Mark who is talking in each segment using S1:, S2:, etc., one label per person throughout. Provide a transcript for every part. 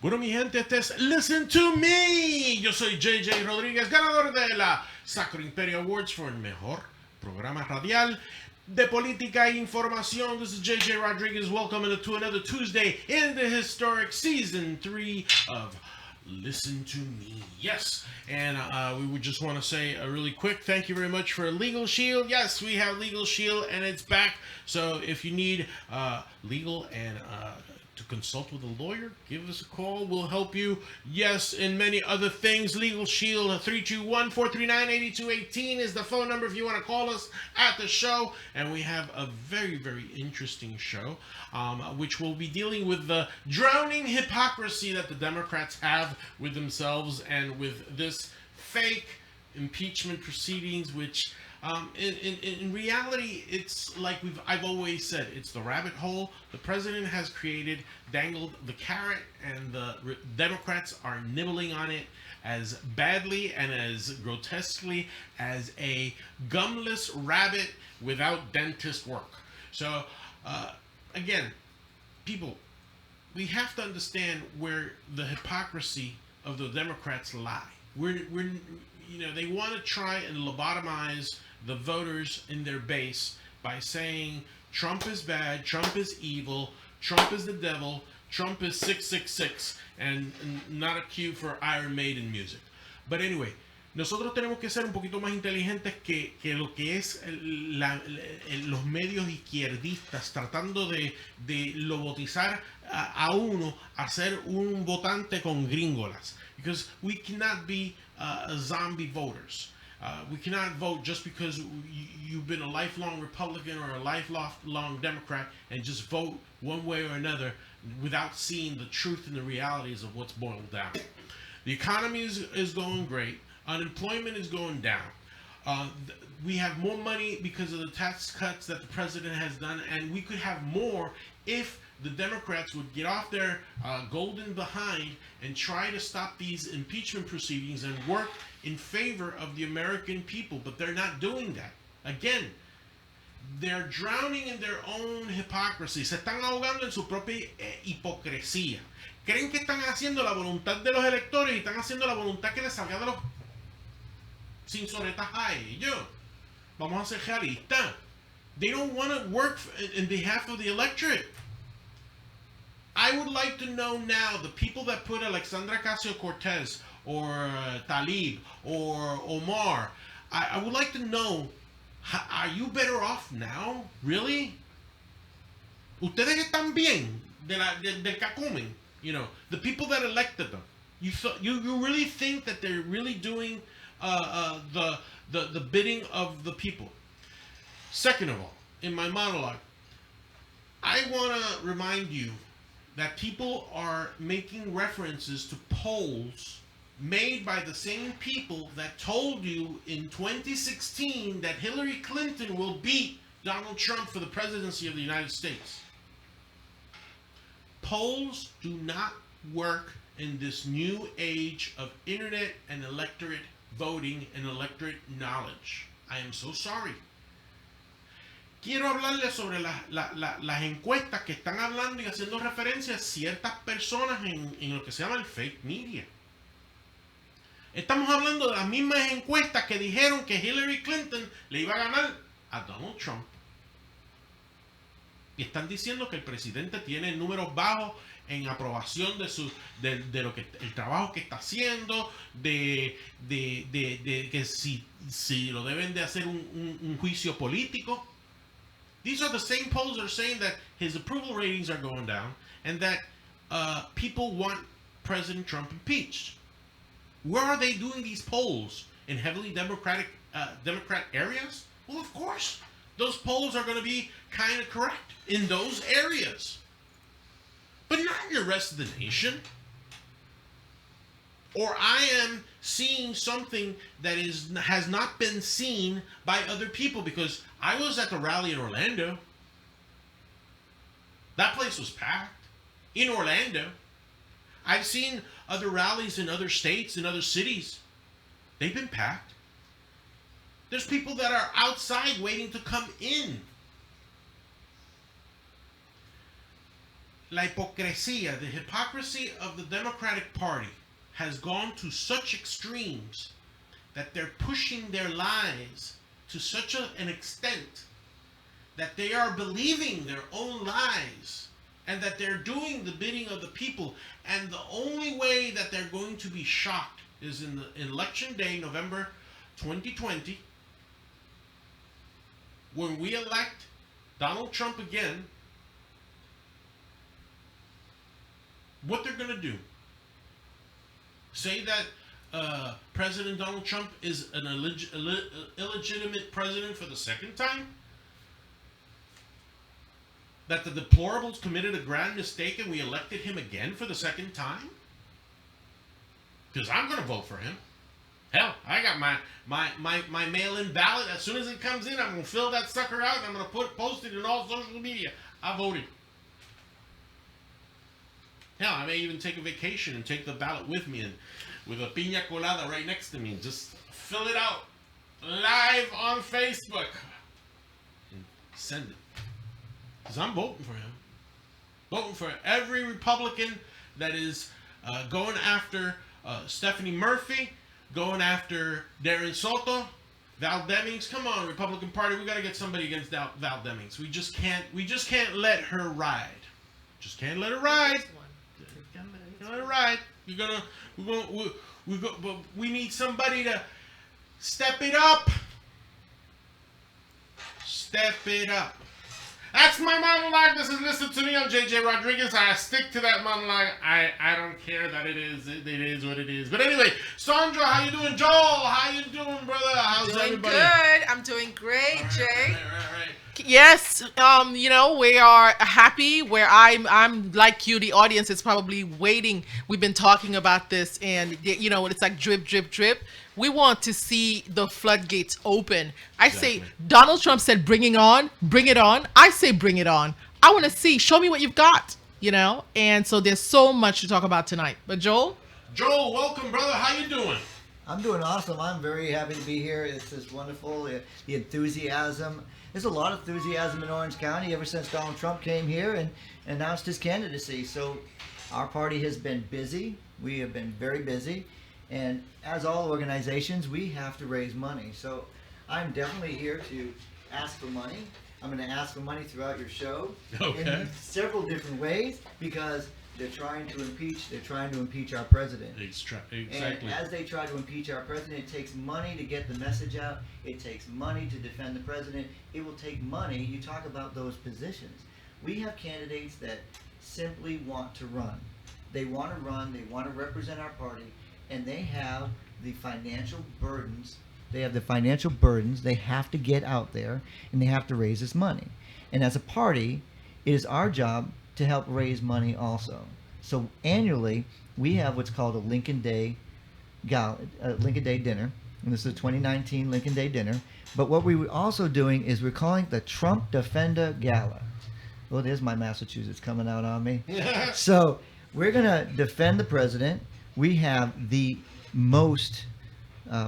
S1: Bueno, mi gente, este es Listen to Me. Yo soy J Rodríguez, ganador de la Sacro Imperio Awards por el mejor programa radial de política e información. This is J Rodríguez. Welcome to another Tuesday in the historic season 3 of Listen to Me. Yes, and we would just want to say a really quick thank you very much for Legal Shield. Yes, we have Legal Shield and it's back. So if you need legal and to consult with a lawyer, give us a call. We'll help you. Yes, and many other things. Legal Shield 321-439-8218 is the phone number if you want to call us at the show. And we have a very, very interesting show, which will be dealing with the drowning hypocrisy that the Democrats have with themselves and with this fake impeachment proceedings, which in reality, it's like I've always said, it's the rabbit hole the president has created, dangled the carrot, and the Democrats are nibbling on it as badly and as grotesquely as a gumless rabbit without dentist work. So, again, people, we have to understand where the hypocrisy of the Democrats lie. They want to try and lobotomize the voters in their base by saying Trump is bad, Trump is evil, Trump is the devil, Trump is 666, and not a cue for Iron Maiden music. But anyway, nosotros tenemos que ser un poquito más inteligentes que lo que es los medios izquierdistas tratando de lobotizar a uno a ser un votante con gringolas. Because we cannot be zombie voters. We cannot vote just because you've been a lifelong Republican or a lifelong Democrat and just vote one way or another without seeing the truth and the realities of what's boiled down. The economy is going great. Unemployment is going down. We have more money because of the tax cuts that the president has done, and we could have more if the Democrats would get off their golden behind and try to stop these impeachment proceedings and work in favor of the American people. But they're not doing that. Again, they're drowning in their own hypocrisy. Se están ahogando en su propia hipocresía. Creen que están haciendo la voluntad de los electores y están haciendo la voluntad que les salga de los cinzonetas a ellos. Vamos a ser realistas. They don't want to work in behalf of the electorate. I would like to know now the people that put Alexandra Ocasio-Cortez or Talib or Omar. I would like to know, are you better off now? Really? Ustedes están bien del cacumen. You know, the people that elected them. You really think that they're really doing the bidding of the people? Second of all, in my monologue, I want to remind you that people are making references to polls made by the same people that told you in 2016 that Hillary Clinton will beat Donald Trump for the presidency of the United States. Polls do not work in this new age of internet and electorate voting and electorate knowledge. I am so sorry. Quiero hablarles sobre las encuestas que están hablando y haciendo referencia a ciertas personas en lo que se llama el fake media. Estamos hablando de las mismas encuestas que dijeron que Hillary Clinton le iba a ganar a Donald Trump. Y están diciendo que el presidente tiene números bajos en aprobación de lo que el trabajo que está haciendo, de que si lo deben de hacer un juicio político. These are the same polls that are saying that his approval ratings are going down and that people want President Trump impeached. Where are they doing these polls? In heavily Democrat areas? Well, of course. Those polls are going to be kind of correct in those areas. But not in the rest of the nation. Or I am seeing something that has not been seen by other people, because I was at the rally in Orlando. That place was packed. In Orlando. I've seen other rallies in other states, in other cities. They've been packed. There's people that are outside waiting to come in. la hipocresía, the hypocrisy of the Democratic Party has gone to such extremes that they're pushing their lies to such an extent that they are believing their own lies and that they're doing the bidding of the people. And the only way that they're going to be shocked is in the election day, November 2020, when we elect Donald Trump again. What they're going to do? Say that President Donald Trump is an illegitimate president for the second time? That the deplorables committed a grand mistake and we elected him again for the second time? Because I'm going to vote for him. Hell, I got my mail-in ballot. As soon as it comes in, I'm going to fill that sucker out and I'm going to post it in all social media. I voted. Hell, I may even take a vacation and take the ballot with me and with a piña colada right next to me and just fill it out live on Facebook and send it. Because I'm voting for him. Voting for every Republican that is going after Stephanie Murphy, going after Darren Soto, Val Demings. Come on, Republican Party, we got to get somebody against Val Demings. We just can't let her ride. Just can't let her ride. Let her ride. But we need somebody to step it up. Step it up. That's my monologue. This is Listen to Me. I'm J Rodríguez. I stick to that monologue. I don't care that it is what it is. But anyway, Sandra, how you doing? Joel, how you doing, brother? How's everybody?
S2: Doing good. I'm doing great, Jay.
S1: Right.
S2: Yes, we are happy. Where I'm like you, the audience is probably waiting. We've been talking about this, and it's like drip, drip, drip. We want to see the floodgates open. I say Donald Trump said, bring it on. I say, bring it on. I want to see. Show me what you've got. And so there's so much to talk about tonight. But Joel,
S1: welcome, brother. How you doing?
S3: I'm doing awesome. I'm very happy to be here. It's just wonderful. The enthusiasm. There's a lot of enthusiasm in Orange County ever since Donald Trump came here and announced his candidacy. So our party has been busy. We have been very busy. And as all organizations, we have to raise money. So I'm definitely here to ask for money. I'm going to ask for money throughout your show in several different ways because they're trying to impeach our president.
S1: Exactly.
S3: And as they try to impeach our president, it takes money to get the message out. It takes money to defend the president. It will take money. You talk about those positions. We have candidates that simply want to run. They want to run. They want to represent our party. And they have the financial burdens. They have to get out there and they have to raise this money. And as a party, it is our job to help raise money also. So annually, we have what's called a Lincoln Day dinner, and this is a 2019 Lincoln Day dinner. But what we were also doing is we're calling the Trump Defender Gala. Well, there's my Massachusetts coming out on me. So we're gonna defend the president. We have the most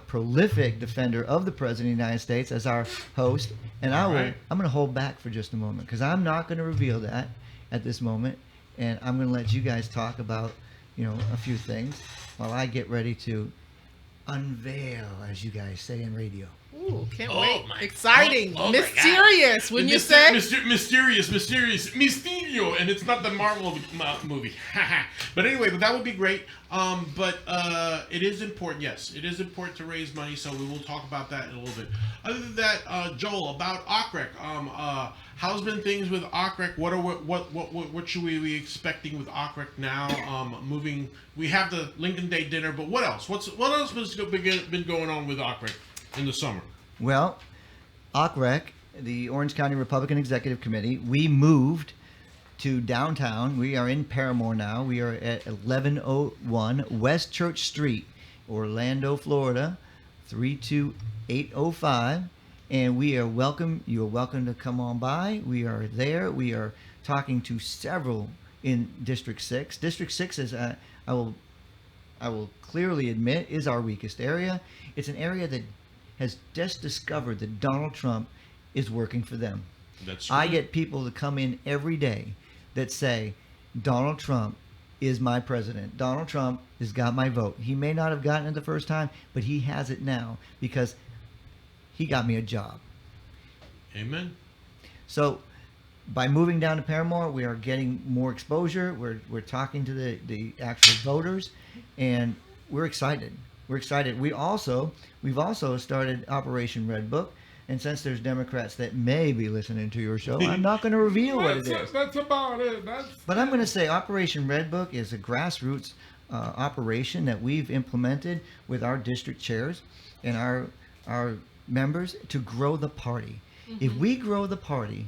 S3: prolific defender of the president of the United States as our host, and I'm going to hold back for just a moment because I'm not going to reveal that at this moment, and I'm going to let you guys talk about a few things while I get ready to unveil, as you guys say in radio.
S2: Ooh, can't wait. Exciting. Mysterious, wouldn't you say?
S1: Mysterious. Mysterio. And it's not the Marvel movie. But anyway, that would be great. But it is important, yes. It is important to raise money, so we will talk about that in a little bit. Other than that, Joel, about OCREC. How's been things with OCREC? What should we be expecting with OCREC now? Moving, we have the Lincoln Day dinner, but what else? What else has been going on with OCREC in the summer?
S3: Well, OCREC, the Orange County Republican Executive Committee, we moved to downtown. We are in Paramore now. We are at 1101 West Church Street, Orlando, Florida, 32805. And we are welcome. You are welcome to come on by. We are there. We are talking to several in District 6. District 6 is, I will clearly admit, is our weakest area. It's an area that has just discovered that Donald Trump is working for them.
S1: That's true.
S3: I get people that come in every day that say, Donald Trump is my president. Donald Trump has got my vote. He may not have gotten it the first time, but he has it now because he got me a job.
S1: Amen.
S3: So by moving down to Paramore, we are getting more exposure. We're talking to the actual voters, and we're excited. We're excited. We've also started Operation Red Book. And since there's Democrats that may be listening to your show, I'm not going to reveal what it is.
S1: That's about it.
S3: But I'm going to say Operation Red Book is a grassroots operation that we've implemented with our district chairs and our members to grow the party. Mm-hmm. If we grow the party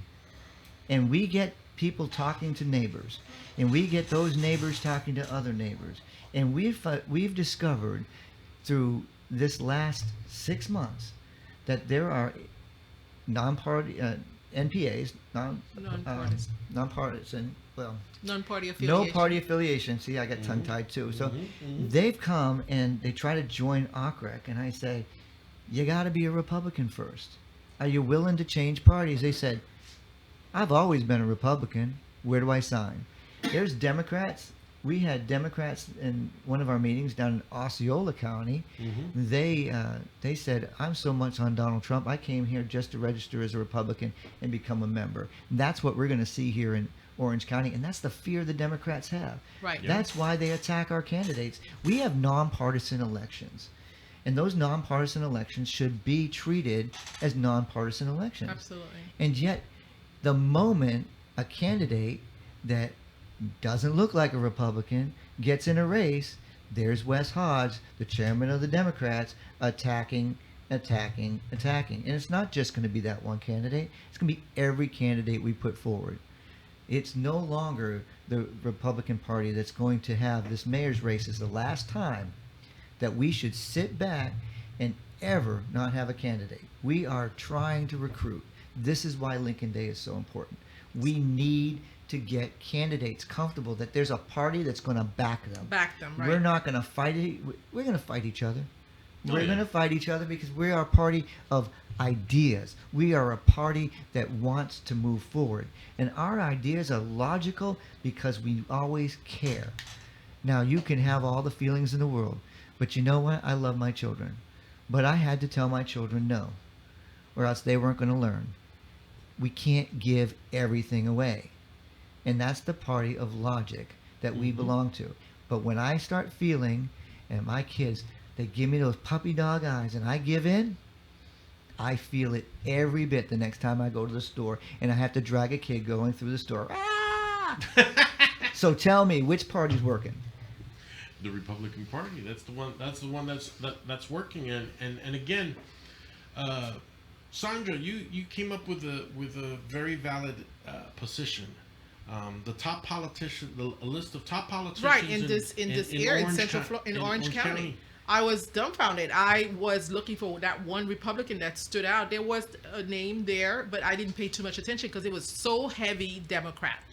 S3: and we get people talking to neighbors and we get those neighbors talking to other neighbors, and we've discovered through this last 6 months that there are non-party NPAs, nonpartisan, well,
S2: non-party affiliation.
S3: No party affiliation. See, I got tongue-tied too. So they've come and they try to join OCREC, and I say, you got to be a Republican first. Are you willing to change parties? They said, I've always been a Republican. Where do I sign? There's Democrats. We had Democrats in one of our meetings down in Osceola County. They said, I'm so much on Donald Trump, I came here just to register as a Republican and become a member. And that's what we're going to see here in Orange County, and that's the fear the Democrats have.
S2: Right.
S1: Yeah.
S3: That's why they attack our candidates. We have nonpartisan elections, and those nonpartisan elections should be treated as nonpartisan elections.
S2: Absolutely.
S3: And yet, the moment a candidate that doesn't look like a Republican gets in a race, there's Wes Hodge, the chairman of the Democrats, attacking. And it's not just going to be that one candidate. It's going to be every candidate we put forward. It's no longer the Republican Party that's going to have this mayor's race. Is the last time that we should sit back and ever not have a candidate. We are trying to recruit. This is why Lincoln Day is so important. We need to get candidates comfortable that there's a party that's going to back them.
S2: Right.
S3: We're not going to fight it. We're going to fight each other. We're going to fight each other because we are a party of ideas. We are a party that wants to move forward. And our ideas are logical because we always care. Now, you can have all the feelings in the world, but you know what? I love my children. But I had to tell my children no, or else they weren't going to learn. We can't give everything away. And that's the party of logic that we belong to. But when I start feeling, and my kids, they give me those puppy dog eyes and I give in, I feel it every bit the next time I go to the store and I have to drag a kid going through the store. Ah! So tell me, which party's working?
S1: The Republican Party. That's the one that's working. And again, Sandra, you came up with a very valid position. The top politician, a list of top politicians.
S2: Right, in this area, in Orange County. I was dumbfounded. I was looking for that one Republican that stood out. There was a name there, but I didn't pay too much attention because it was so heavy Democrat.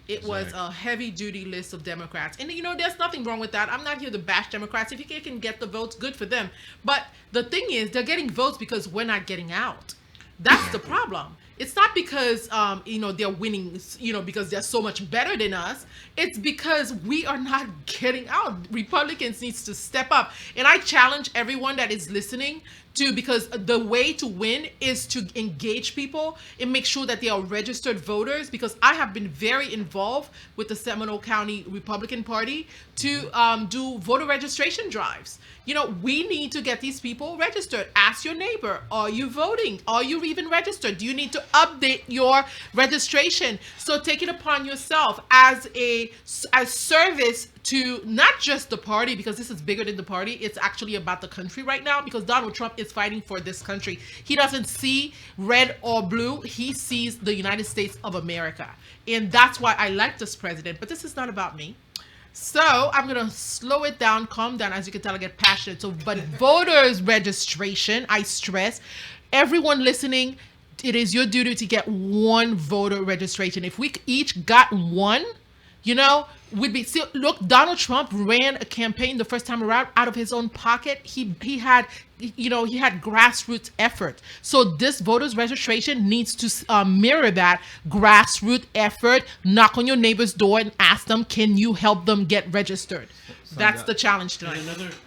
S2: It was a heavy-duty list of Democrats. And, there's nothing wrong with that. I'm not here to bash Democrats. If you can get the votes, good for them. But the thing is, they're getting votes because we're not getting out. That's the problem. It's not because, they're winning, because they're so much better than us. It's because we are not getting out. Republicans needs to step up. And I challenge everyone that is listening to, because the way to win is to engage people and make sure that they are registered voters, because I have been very involved with the Seminole County Republican Party to do voter registration drives. We need to get these people registered. Ask your neighbor, are you voting? Are you even registered? Do you need to update your registration? So take it upon yourself as service to not just the party, because this is bigger than the party. It's actually about the country right now, because Donald Trump is fighting for this country. He doesn't see red or blue. He sees the United States of America. And that's why I like this president. But this is not about me. So I'm going to slow it down, calm down. As you can tell, I get passionate. But voters registration, I stress, everyone listening, it is your duty to get one voter registration. If we each got one, would be. See, look, Donald Trump ran a campaign the first time around out of his own pocket. He had, he had grassroots effort. So this voters registration needs to mirror that grassroots effort. Knock on your neighbor's door and ask them, can you help them get registered? That's the challenge tonight.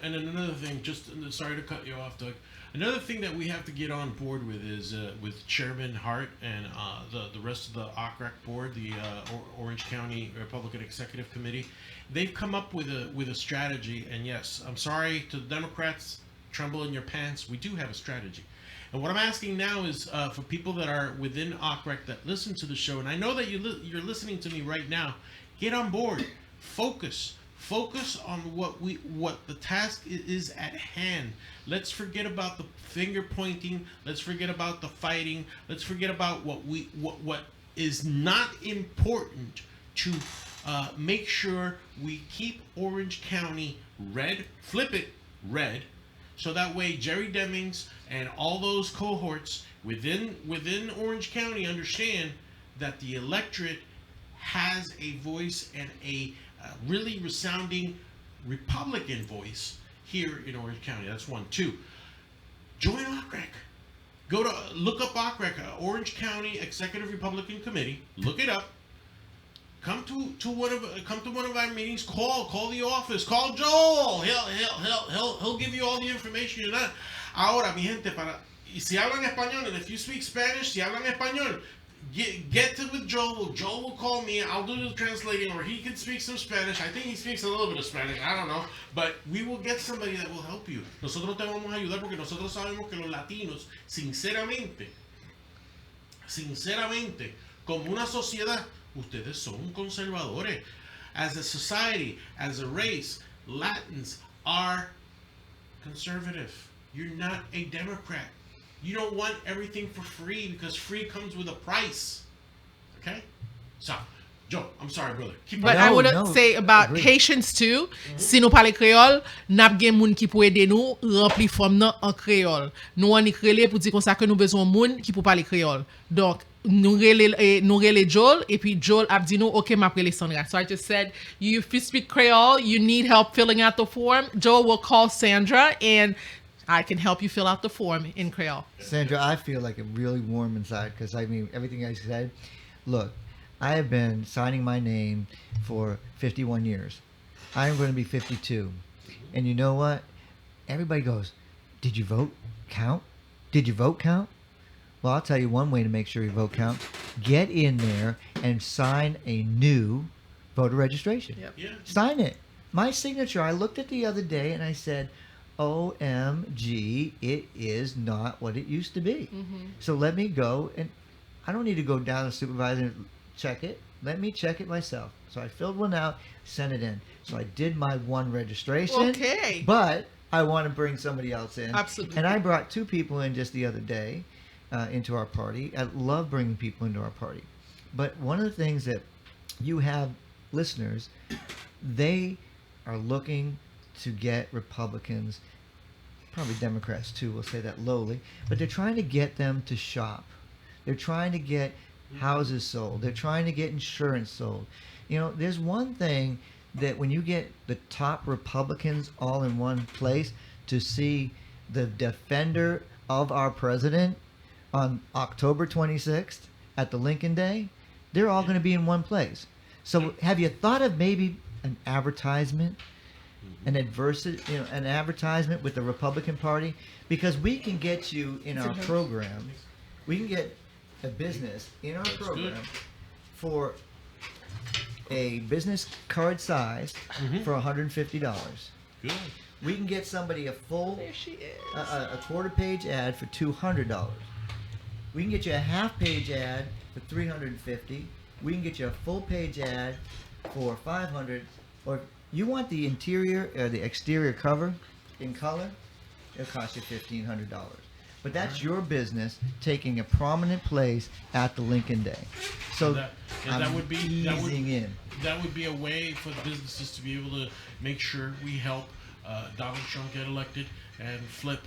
S1: And another thing, just sorry to cut you off, Doug. Another thing that we have to get on board with is with Chairman Hart and the rest of the OCRAC board, the Orange County Republican Executive Committee. They've come up with a strategy, and yes, I'm sorry to the Democrats, tremble in your pants. We do have a strategy, and what I'm asking now is for people that are within OCRAC that listen to the show, and I know that you're listening to me right now. Get on board, focus on what the task is at hand. Let's forget about the finger pointing. Let's forget about the fighting. Let's forget about what is not important to make sure we keep Orange County red, flip it red, so that way Jerry Demings and all those cohorts within Orange County understand that the electorate has a voice and a really resounding Republican voice here in Orange County. That's one. Two, join OCRAC. Look up OCRAC, Orange County Executive Republican Committee. Look it up. Come to one of our meetings. Call the office. Call Joel. He'll give you all the information. Ahora, mi gente, y si hablan español, and if you speak Spanish, si hablan español, get with Joel. Joel will call me. I'll do the translating, or he can speak some Spanish. I think he speaks a little bit of Spanish. I don't know. But we will get somebody that will help you. Nosotros te vamos a ayudar porque nosotros sabemos que los latinos, sinceramente, como una sociedad, ustedes son conservadores. As a society, as a race, Latins are conservative. You're not a Democrat. You don't want everything for free because free comes with a price. Okay? So, Joe, I'm sorry, brother.
S2: But I would say about Haitians too. Si nous parlons créole, n'a gen moun qui peut aider nous remplir forme nan en créole. Nous on écrit pour dire comme ça que nous besoin moun qui peut parler créole. Donc nous relé Joel et puis Joel a dit nous OK m'a prélé Sandra. So I just said if you speak Creole, you need help filling out the form, Joel will call Sandra and I can help you fill out the form in Creole.
S3: Sandra, I feel like I'm really warm inside because, I mean, everything I said. Look, I have been signing my name for 51 years. I'm going to be 52. And you know what? Everybody goes, did you vote count? Did your vote count? Well, I'll tell you one way to make sure your vote counts. Get in there and sign a new voter registration.
S2: Yep.
S1: Yeah.
S3: Sign it. My signature, I looked at the other day and I said, OMG, it is not what it used to be.
S2: Mm-hmm.
S3: So let me go, and I don't need to go down to the supervisor and check it. Let me check it myself. So I filled one out, sent it in. So I did my one registration.
S2: Okay.
S3: But I want to bring somebody else in.
S2: Absolutely.
S3: And I brought 2 people in just the other day into our party. I love bringing people into our party. But one of the things that you have listeners, they are looking to get Republicans, probably Democrats too, we'll say that lowly, but they're trying to get them to shop. They're trying to get houses sold. They're trying to get insurance sold. You know, there's one thing that when you get the top Republicans all in one place to see the defender of our president on October 26th at the Lincoln Day, they're all going to be in one place. So have you thought of maybe an advertisement? An advertisement with the Republican Party, because we can get you in our program. We can get a business in our program for a business card size for $150.
S1: Good.
S3: We can get somebody a full,
S2: There she is.
S3: a quarter-page ad for $200. We can get you a half-page ad for $350. We can get you a full-page ad for $500. Or you want the interior or the exterior cover in color, it'll cost you $1,500. But that's your business taking a prominent place at the Lincoln Day. So
S1: that would be a way for the businesses to be able to make sure we help Donald Trump get elected and flip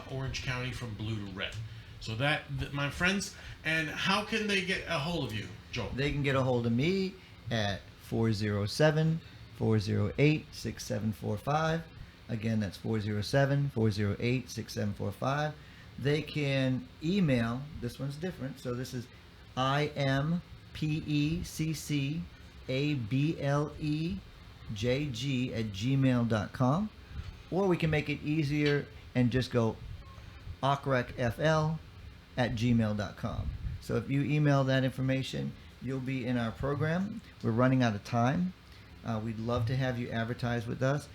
S1: Orange County from blue to red. So that my friends, and how can they get a hold of you, Joel?
S3: They can get a hold of me at 407-408-6745. Again, that's 407-408-6745. They can email. This one's different. So this is impeccableg@gmail.com. Or we can make it easier and just go awkrecfl@gmail.com. So if you email that information, you'll be in our program. We're running out of time. We'd love to have you advertise with us.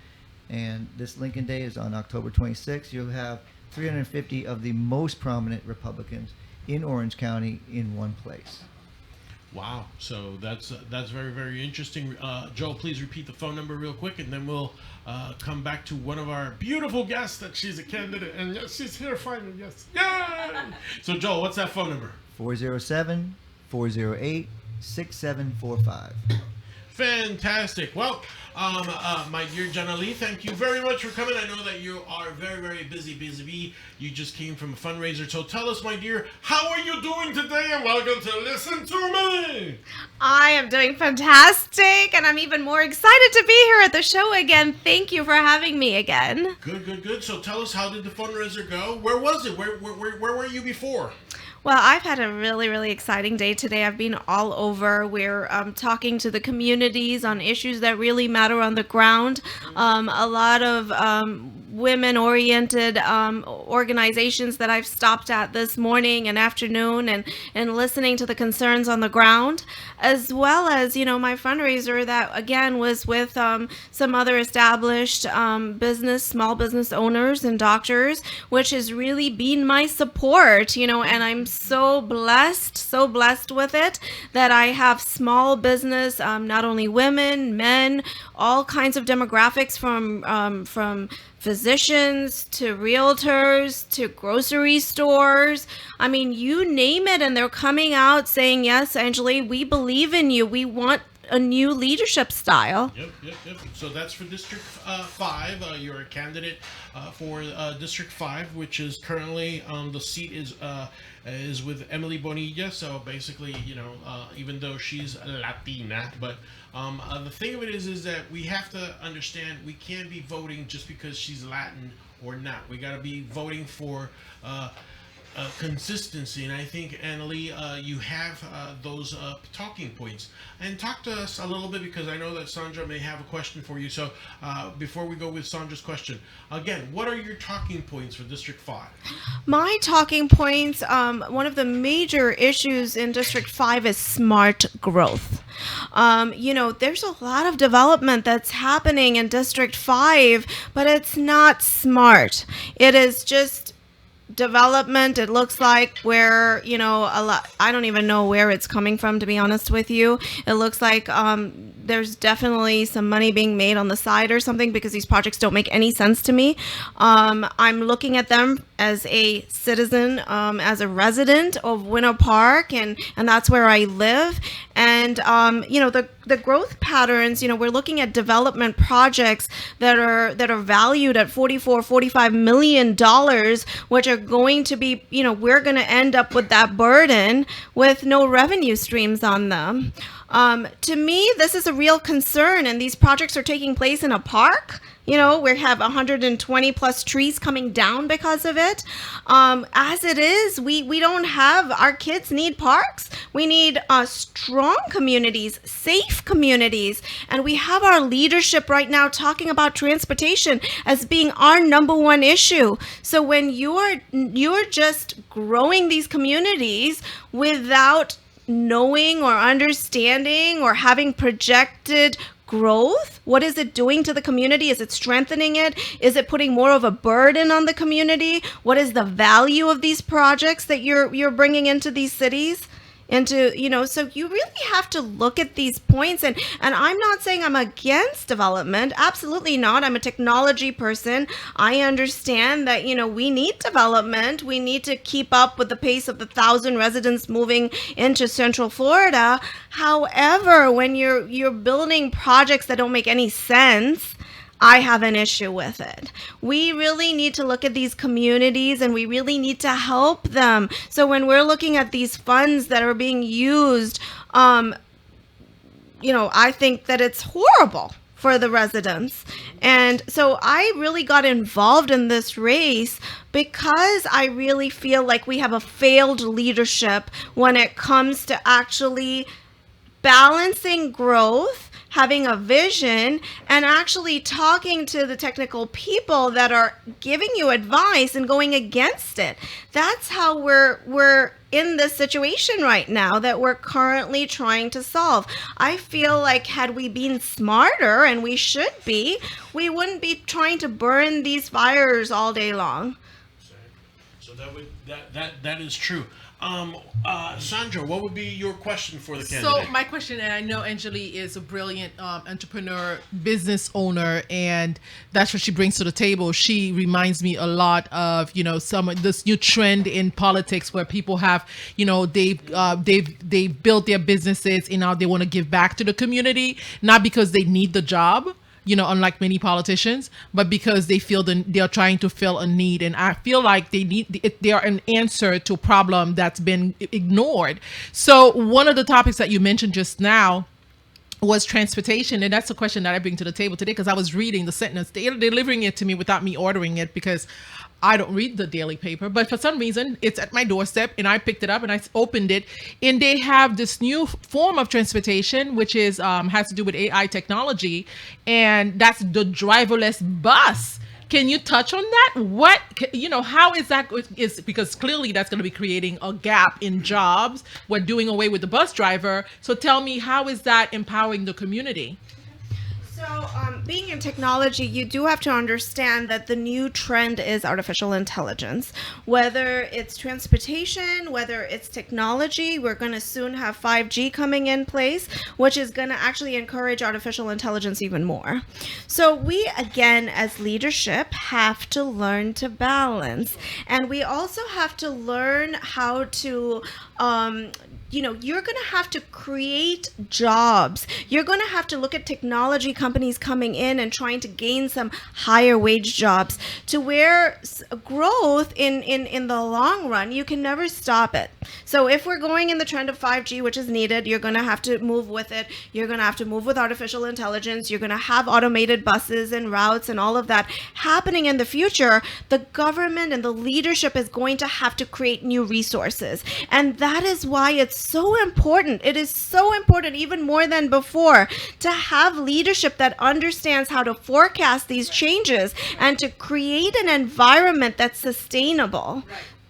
S3: And this Lincoln Day is on October 26th. You'll have 350 of the most prominent Republicans in Orange County in one place.
S1: Wow. So that's very, very interesting. Joe, please repeat the phone number real quick, and then we'll come back to one of our beautiful guests that she's a candidate. And yes, she's here finally. Yes. Yay! So, Joe, what's that phone number?
S3: 407-408-6745.
S1: Fantastic. Well, my dear Jenna Lee, thank you very much for coming. I know that you are very, very busy. You just came from a fundraiser. So tell us, my dear, how are you doing today? And welcome to Listen to Me.
S4: I am doing fantastic, and I'm even more excited to be here at the show again. Thank you for having me again.
S1: Good. So tell us, how did the fundraiser go? Where was it? Where were you before?
S4: Well, I've had a really, really exciting day today. I've been all over. We're talking to the communities on issues that really matter on the ground. A lot of women-oriented organizations that I've stopped at this morning and afternoon, and listening to the concerns on the ground, as well as, my fundraiser that, again, was with some other established small business owners and doctors, which has really been my support, and I'm so blessed with it, that I have small business, not only women, men, all kinds of demographics, from physicians to realtors to grocery stores. I mean, you name it, and they're coming out saying, yes, Anjali, we believe in you. We want a new leadership style.
S1: Yep. So that's for District 5. You're a candidate for District 5, which is currently the seat is with Emily Bonilla. So basically, even though she's Latina, but the thing of it is that we have to understand we can't be voting just because she's Latin or not. We got to be voting for consistency, and I think, Annalie, you have those talking points. And talk to us a little bit, because I know that Sandra may have a question for you. So before we go with Sandra's question, again, what are your talking points for District 5?
S4: My talking points, one of the major issues in District 5 is smart growth. There's a lot of development that's happening in District 5, but it's not smart. It is just development. It looks like where, I don't even know where it's coming from, to be honest with you. It looks like there's definitely some money being made on the side or something, because these projects don't make any sense to me. I'm looking at them as a citizen, as a resident of Winter Park, and that's where I live. And, the growth patterns, we're looking at development projects that are valued at $45 million, which are going to be, we're going to end up with that burden with no revenue streams on them. To me, this is a real concern, and these projects are taking place in a park. We have 120 plus trees coming down because of it. As it is, we don't have, our kids need parks. We need strong communities, safe communities. And we have our leadership right now talking about transportation as being our number one issue. So when you're just growing these communities without knowing or understanding or having projected growth, what is it doing to the community? Is it strengthening it? Is it putting more of a burden on the community? What is the value of these projects that you're bringing into these cities? So you really have to look at these points, and I'm not saying I'm against development. Absolutely not. I'm a technology person. I understand that, we need development. We need to keep up with the pace of the 1,000 residents moving into Central Florida. However, when you're building projects that don't make any sense, I have an issue with it. We really need to look at these communities, and we really need to help them. So when we're looking at these funds that are being used, I think that it's horrible for the residents. And so I really got involved in this race because I really feel like we have a failed leadership when it comes to actually balancing growth, having a vision, and actually talking to the technical people that are giving you advice and going against it. That's how we're in this situation right now that we're currently trying to solve. I feel like had we been smarter, and we should be, we wouldn't be trying to burn these fires all day long.
S1: So that is true. Sandra, what would be your question for the candidate?
S2: So my question, and I know Anjali is a brilliant entrepreneur, business owner, and that's what she brings to the table. She reminds me a lot of, some of this new trend in politics where people have, they've built their businesses and now they want to give back to the community, not because they need the job, unlike many politicians, but because they feel they are trying to fill a need. And I feel like they are an answer to a problem that's been ignored. So one of the topics that you mentioned just now was transportation. And that's a question that I bring to the table today because I was reading the sentence. They're delivering it to me without me ordering it because I don't read the daily paper, but for some reason it's at my doorstep and I picked it up and I opened it, and they have this new form of transportation, which is has to do with AI technology, and that's the driverless bus. Can you touch on that? How is that? Is because clearly that's going to be creating a gap in jobs. We're doing away with the bus driver. So tell me, how is that empowering the community?
S4: So, being in technology, you do have to understand that the new trend is artificial intelligence. Whether it's transportation, whether it's technology, we're going to soon have 5G coming in place, which is going to actually encourage artificial intelligence even more. So we, again, as leadership, have to learn to balance. And we also have to learn how to you're going to have to create jobs. You're going to have to look at technology companies coming in and trying to gain some higher wage jobs to where growth in the long run, you can never stop it. So if we're going in the trend of 5G, which is needed, you're going to have to move with it. You're going to have to move with artificial intelligence. You're going to have automated buses and routes and all of that happening in the future. The government and the leadership is going to have to create new resources. And that is why it's so important. It is so important, even more than before, to have leadership that understands how to forecast these changes and to create an environment that's sustainable.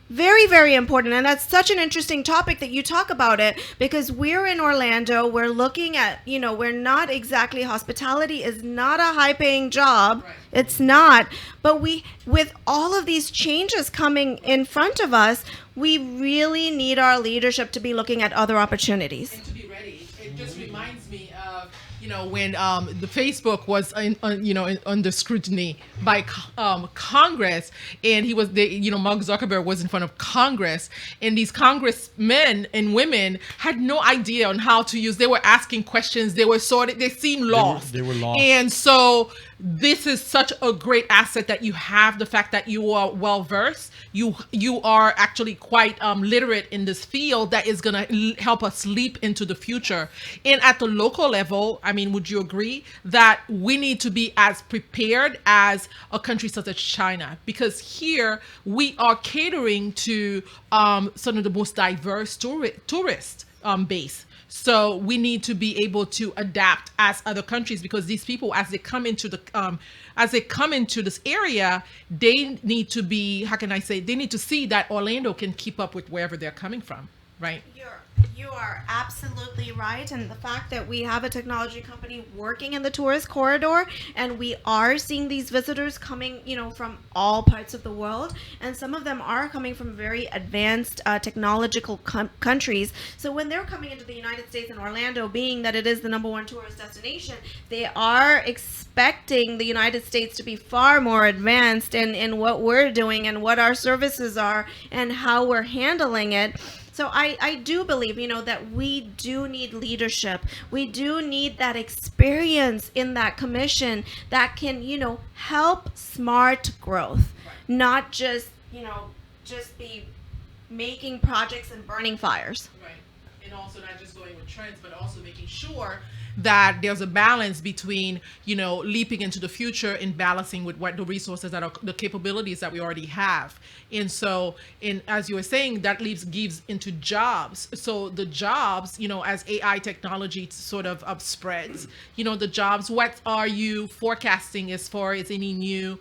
S4: Very, very important. And that's such an interesting topic that you talk about it, because we're in Orlando. We're looking at, we're not exactly, hospitality is not a high paying job. Right. It's not. But with all of these changes coming in front of us, we really need our leadership to be looking at other opportunities.
S2: And to be ready. It just reminds me of, when the Facebook was under scrutiny by Congress, and Mark Zuckerberg was in front of Congress, and these congressmen and women had no idea on how to use. They were asking questions. They seemed lost.
S1: They were lost.
S2: And so this is such a great asset that you have, the fact that you are well versed. You are actually quite literate in this field that is going to help us leap into the future. And at the local level, would you agree that we need to be as prepared as a country such as China? Because here we are catering to some of the most diverse tourist base. So we need to be able to adapt as other countries, because these people, as they come into this area, they need to be, they need to see that Orlando can keep up with wherever they're coming from, right?
S4: You are absolutely right. And the fact that we have a technology company working in the tourist corridor, and we are seeing these visitors coming, from all parts of the world, and some of them are coming from very advanced technological countries. So when they're coming into the United States and Orlando, being that it is the #1 tourist destination, they are expecting the United States to be far more advanced in what we're doing and what our services are and how we're handling it. So I do believe, that we do need leadership. We do need that experience in that commission that can, help smart growth, not just be making projects and burning fires.
S2: Right. and also not just going with trends, but also making sure that there's a balance between, leaping into the future and balancing with what the resources that are the capabilities that we already have. And so, as you were saying, that gives into jobs. So the jobs, as AI technology sort of spreads, the jobs, what are you forecasting as far as any new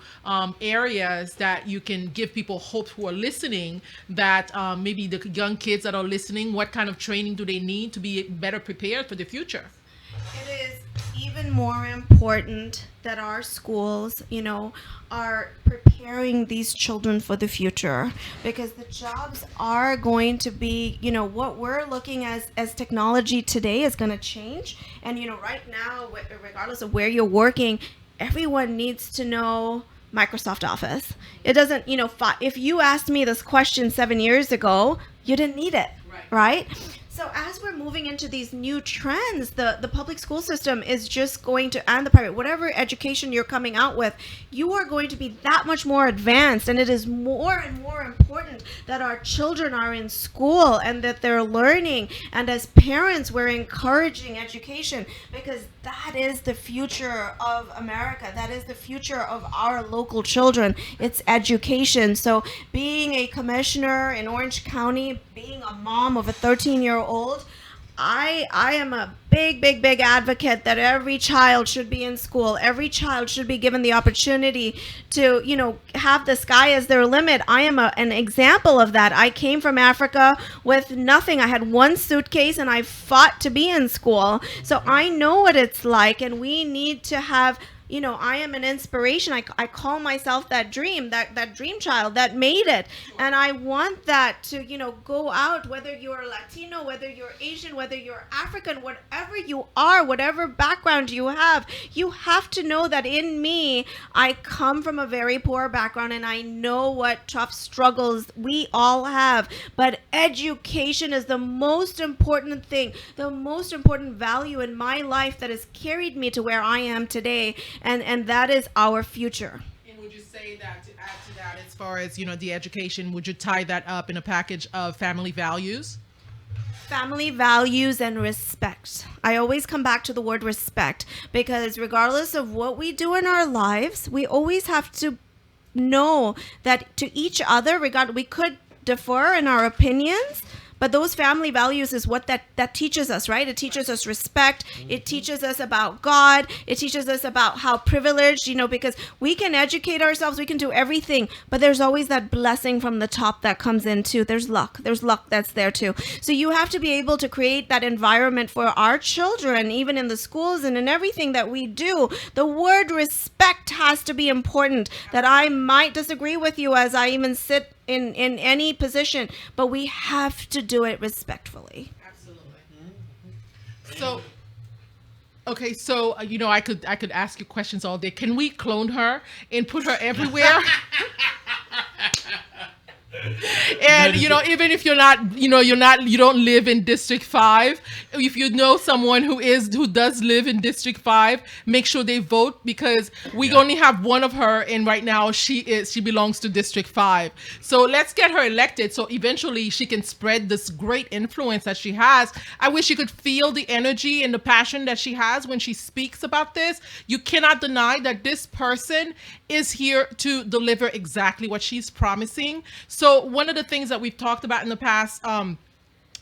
S2: areas that you can give people hope who are listening, that maybe the young kids that are listening, what kind of training do they need to be better prepared for the future?
S4: It is even more important that our schools, are preparing these children for the future, because the jobs are going to be, what we're looking as technology today is going to change. And, right now, regardless of where you're working, everyone needs to know Microsoft Office. It doesn't, if you asked me this question 7 years ago, you didn't need it, right? So as we're moving into these new trends, the public school system is just going to, and the private, whatever education you're coming out with, you are going to be that much more advanced. And it is more and more important that our children are in school and that they're learning. And as parents, we're encouraging education, because that is the future of America. That is the future of our local children. It's education. So being a commissioner in Orange County, being a mom of a 13-year-old, I am a big advocate that every child should be in school. Every child should be given the opportunity to, have the sky as their limit. I am an example of that. I came from Africa with nothing. I had one suitcase and I fought to be in school. So I know what it's like, and we need to have, I am an inspiration. I call myself that dream child that made it. And I want that to, go out, whether you're Latino, whether you're Asian, whether you're African, whatever you are, whatever background you have to know that in me, I come from a very poor background and I know what tough struggles we all have. But education is the most important thing, the most important value in my life that has carried me to where I am today. And that is our future.
S2: And would you say that, to add to that, as far as, the education, would you tie that up in a package of family values?
S4: Family values and respect. I always come back to the word respect, because regardless of what we do in our lives, we always have to know that to each other, we could differ in our opinions, but those family values is what that teaches us, right? It teaches us respect. It teaches us about God. It teaches us about how privileged, because we can educate ourselves, we can do everything, but there's always that blessing from the top that comes in too. There's luck that's there too. So you have to be able to create that environment for our children, even in the schools and in everything that we do. The word respect has to be important. That I might disagree with you as I even sit in any position, but we have to do it respectfully.
S2: Absolutely. So, okay, so I could ask you questions all day. Can we clone her and put her everywhere? And even if you don't live in District 5, if you know someone who does live in District 5, make sure they vote, because we only have one of her, and right now she belongs to District 5. So let's get her elected, so eventually she can spread this great influence that she has. I wish you could feel the energy and the passion that she has when she speaks about this. You cannot deny that this person is here to deliver exactly what she's promising. So one of the things that we've talked about in the past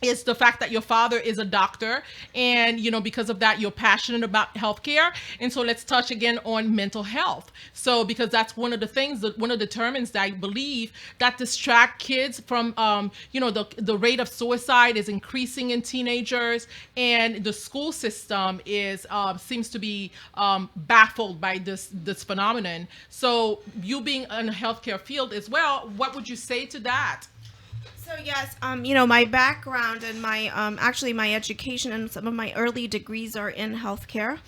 S2: is the fact that your father is a doctor, and because of that you're passionate about healthcare. And so let's touch again on mental health. So because that's one of the things, one of the determinants that I believe that distract kids from the rate of suicide is increasing in teenagers, and the school system is seems to be baffled by this phenomenon. So you being in the healthcare field as well, what would you say to that?
S4: So yes, my background and my actually my education and some of my early degrees are in healthcare,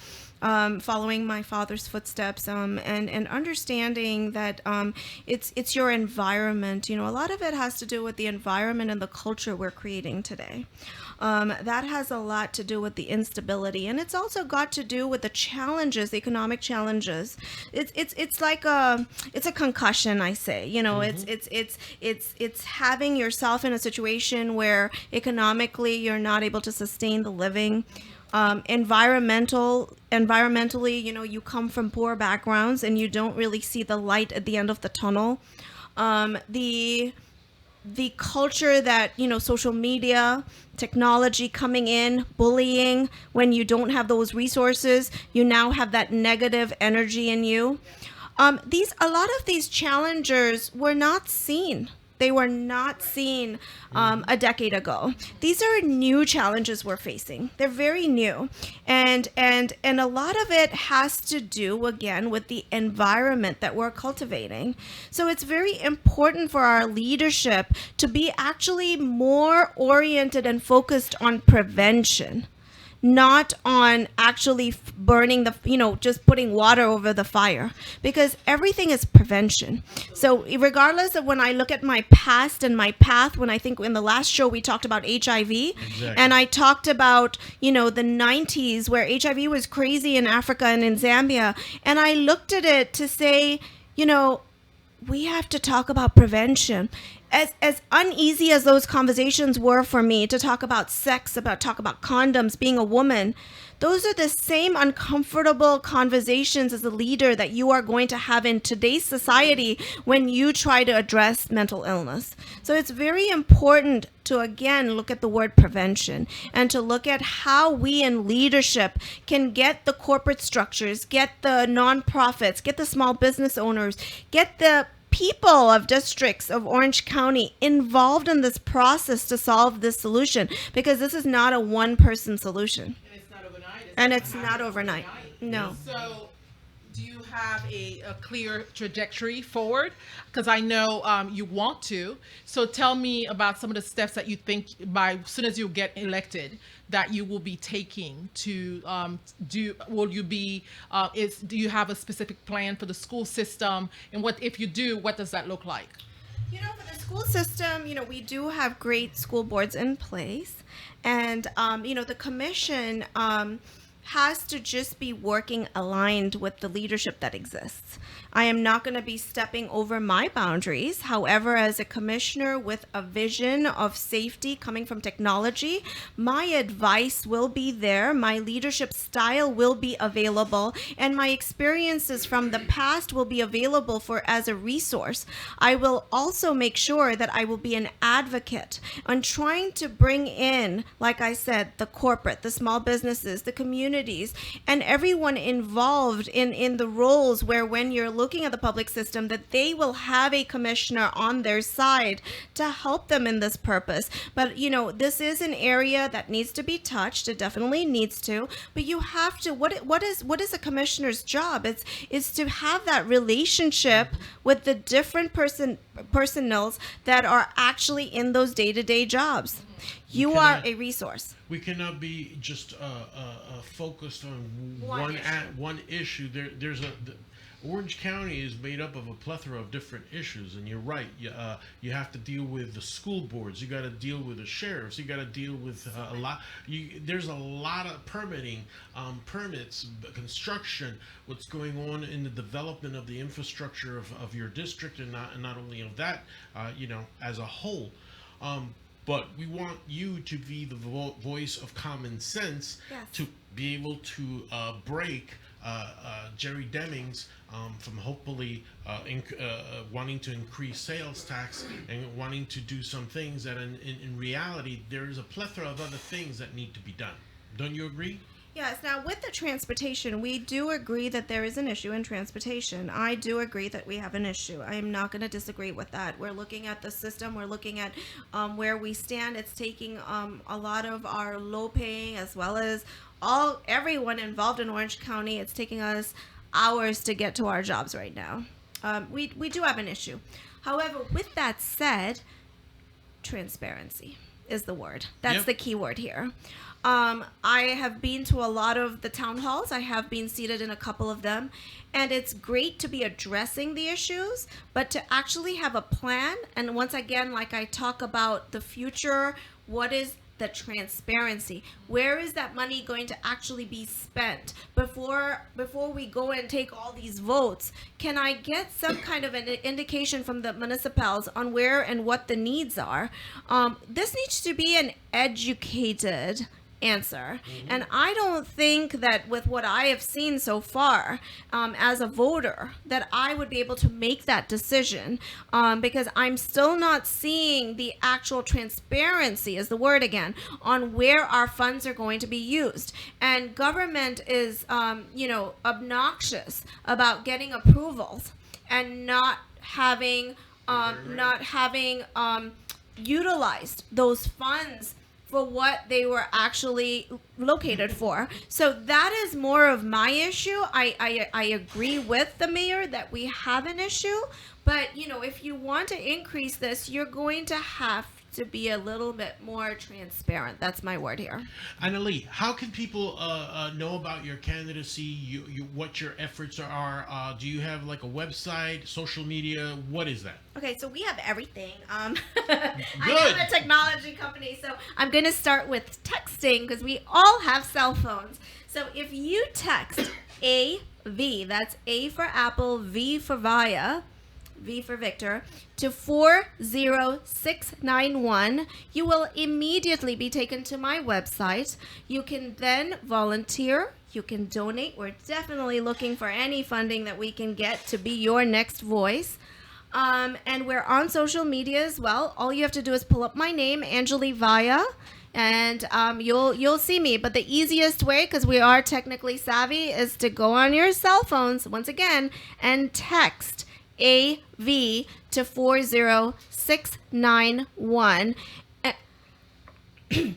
S4: following my father's footsteps, and understanding that it's your environment. A lot of it has to do with the environment and the culture we're creating today. That has a lot to do with the instability, and it's also got to do with the challenges, the economic challenges. It's like it's a concussion, I say. It's having yourself yourself in a situation where economically you're not able to sustain the living. Environmentally, you come from poor backgrounds and you don't really see the light at the end of the tunnel. The culture that, social media, technology coming in, bullying, when you don't have those resources, you now have that negative energy in you. A lot of these challengers were not seen. They were not seen a decade ago. These are new challenges we're facing. They're very new. And a lot of it has to do, again, with the environment that we're cultivating. So it's very important for our leadership to be actually more oriented and focused on prevention, not on actually burning just putting water over the fire, because everything is prevention. So regardless of, when I look at my past and my path, when I think in the last show we talked about HIV, exactly. And I talked about, the 90s where HIV was crazy in Africa and in Zambia. And I looked at it to say, we have to talk about prevention. As uneasy as those conversations were for me to talk about sex, talk about condoms, being a woman, those are the same uncomfortable conversations as a leader that you are going to have in today's society when you try to address mental illness. So it's very important to, again, look at the word prevention and to look at how we in leadership can get the corporate structures, get the nonprofits, get the small business owners, get the people of districts of Orange County involved in this process to solve this solution, because this is not a one-person solution.
S2: And it's not overnight.
S4: And it's not overnight. No.
S2: So do you have a clear trajectory forward? Because I know you want to. So tell me about some of the steps that you think as soon as you get elected that you will be taking to do you have a specific plan for the school system? And if you do, what does that look like?
S4: For the school system, we do have great school boards in place. And, the commission has to just be working aligned with the leadership that exists. I am not going to be stepping over my boundaries. However, as a commissioner with a vision of safety coming from technology, my advice will be there, my leadership style will be available, and my experiences from the past will be available as a resource. I will also make sure that I will be an advocate on trying to bring in, like I said, the corporate, the small businesses, the communities, and everyone involved in the roles where, when you're looking at the public system, that they will have a commissioner on their side to help them in this purpose. But this is an area that needs to be touched. It definitely needs to. But you have to. What is a commissioner's job? It's to have that relationship with the different personnels that are actually in those day-to-day jobs. You are a resource.
S1: We cannot be just focused on one issue. Orange County is made up of a plethora of different issues, and you're right. You have to deal with the school boards. You got to deal with the sheriffs. You got to deal with a lot. There's a lot of permitting, permits, construction. What's going on in the development of the infrastructure of your district, and not only of that, as a whole. But we want you to be the voice of common sense, yes, to be able to break Jerry Demings from hopefully wanting to increase sales tax and wanting to do some things that in reality there is a plethora of other things that need to be done. Don't you agree?
S4: Yes. Now, with the transportation, we do agree that there is an issue in transportation. I do agree that we have an issue. I am not going to disagree with that. We're looking at the system. We're looking at where we stand. It's taking a lot of our low-paying, as well as everyone involved in Orange County. It's taking us hours to get to our jobs right now. We do have an issue. However, with that said, transparency is the word. That's the key word here. I have been to a lot of the town halls. I have been seated in a couple of them, and it's great to be addressing the issues, but to actually have a plan. And once again, like I talk about the future, what is the transparency. Where is that money going to actually be spent before we go and take all these votes? Can I get some kind of an indication from the municipals on where and what the needs are? This needs to be an educated answer. And I don't think that with what I have seen so far as a voter that I would be able to make that decision because I'm still not seeing the actual transparency is the word again on where our funds are going to be used. And government is obnoxious about getting approvals and not having utilized those funds for what they were actually located for. So that is more of my issue. I agree with the mayor that we have an issue, but if you want to increase this, you're going to have to be a little bit more transparent. That's my word here.
S1: Anjali, how can people know about your candidacy, what your efforts are? Do you have like a website, social media? What is that?
S4: Okay, so we have everything. I am a technology company, so I'm going to start with texting because we all have cell phones. So if you text AV, that's A for Apple, V for Vaya, V for Victor, to 40691, you will immediately be taken to my website. You can then volunteer. You can donate. We're definitely looking for any funding that we can get to be your next voice. And we're on social media as well. All you have to do is pull up my name, Anjali Vaya, and you'll see me. But the easiest way, because we are technically savvy, is to go on your cell phones once again and text AV to 40691. And